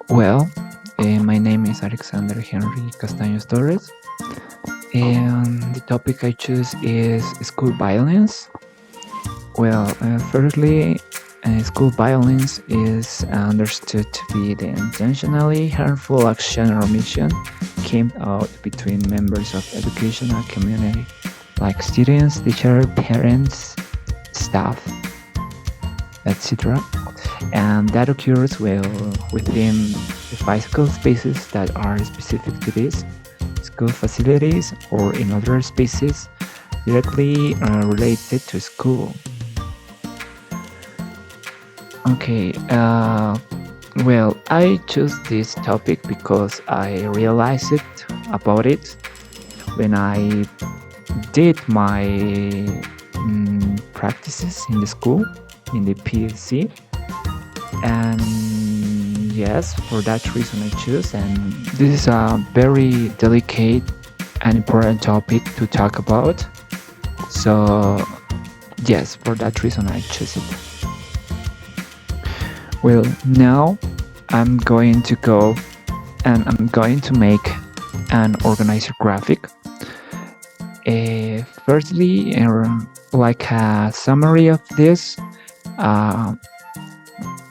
Well, my name is Alexander Henry Castaños Torres, and the topic I choose is school violence. Well, firstly, school violence is understood to be the intentionally harmful action or omission carried out between members of educational community, like students, teachers, parents, staff, etc. And that occurs within the physical spaces that are specific to this school facilities or in other spaces directly related to school. Okay, well, I chose this topic because I realized about it when I did my practices in the school, in the PLC. And yes, for that reason I choose. And this is a very delicate and important topic to talk about. So yes, for that reason I choose it. Well, now I'm going to go and I'm going to make an organizer graphic. Firstly, like a summary of this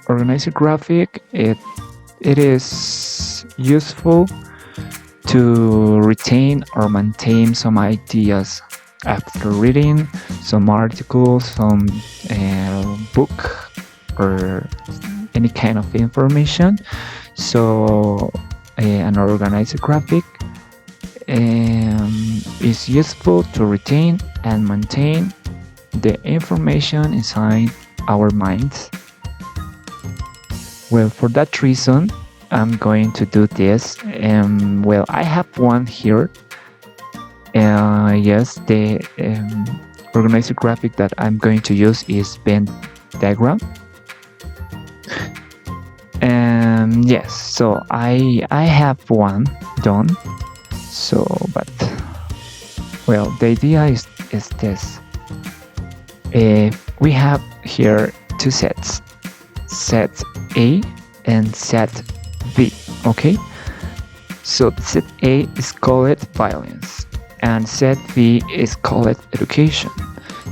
organizer graphic, it is useful to retain or maintain some ideas after reading some articles, some book, or any kind of information. So an organizer graphic is useful to retain and maintain the information inside our minds. Well, for that reason, I'm going to do this. Well, I have one here. Yes, the organizer graphic that I'm going to use is Venn diagram. And yes, so I have one done. So, but well, the idea is this. We have here two sets. Set A and set B. Okay, so set A is called violence and set B is called education.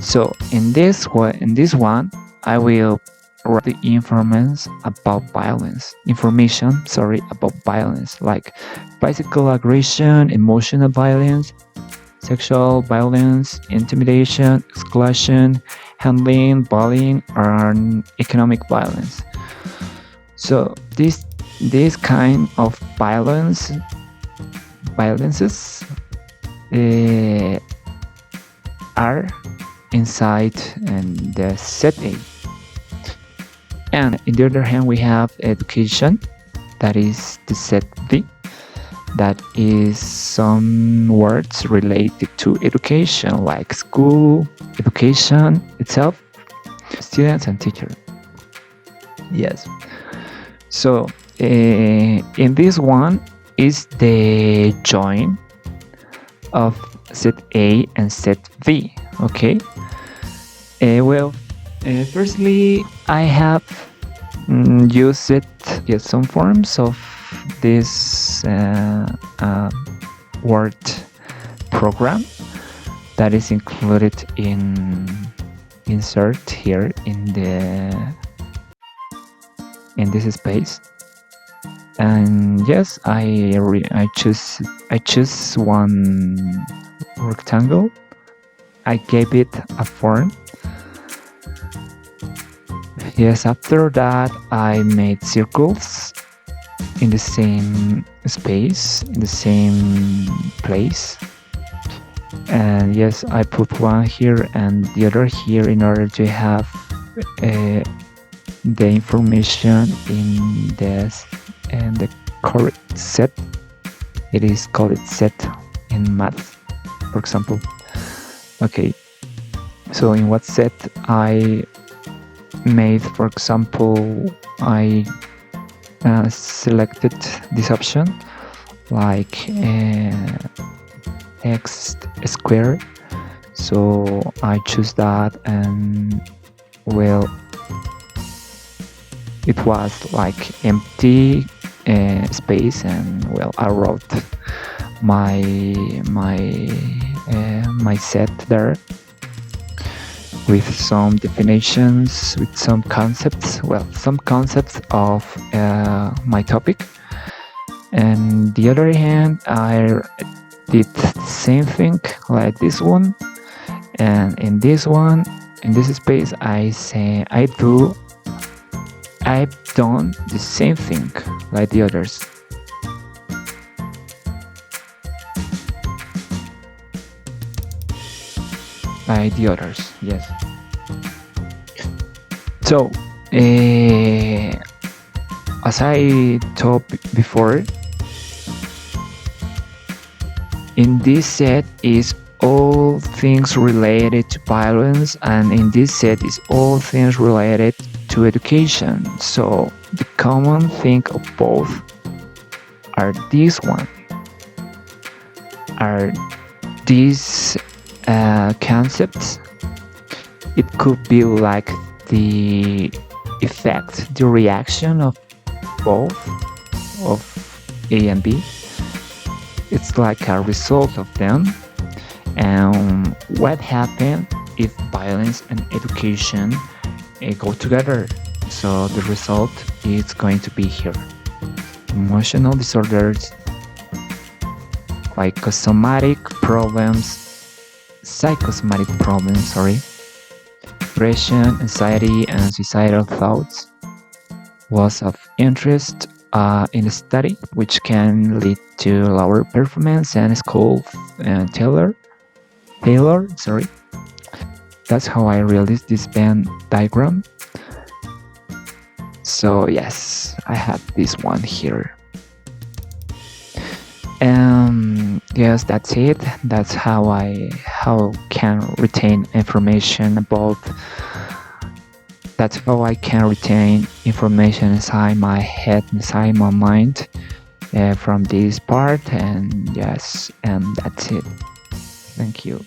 So in this one I will write the information about violence, like physical aggression, emotional violence, sexual violence, intimidation, exclusion, handling, bullying, or economic violence. So this kind of violences are inside the set A. And on the other hand, we have education, that is the set B. That is some words related to education, like school, education itself, students and teachers. Yes. So in this one is the join of set A and set B. Okay. Firstly, I have used it, some forms of this Word program that is included in insert here in this space. And yes, I choose one rectangle. I gave it a form. Yes, after that I made circles in the same space, in the same place. And yes, I put one here and the other here in order to have the information in the correct set. It is called set in math, for example. Okay, so in what set I made, for example, I selected this option, like x squared. So I choose that, and well, it was like empty space, and well, I wrote my my my set there with some definitions, with some concepts. Well, some concepts of my topic. And the other hand, I did the same thing like this one, and in this one, in this space, I've done the same thing like the others. Like the others, yes. So, as I told before, in this set is all things related to violence, and in this set is all things related to education. So the common thing of both are these concepts. It could be like the effect, the reaction of both, of A and B. It's like a result of them. And what happens if violence and education go together? So the result is going to be here: emotional disorders, psychosomatic problems, depression, anxiety, and suicidal thoughts, loss of interest in the study, which can lead to lower performance and school failure. That's how I realized this Venn diagram. So yes, I have this one here. Yes, that's it. That's how I can retain information about. That's how I can retain information inside my head, inside my mind, from this part. And yes, and that's it. Thank you.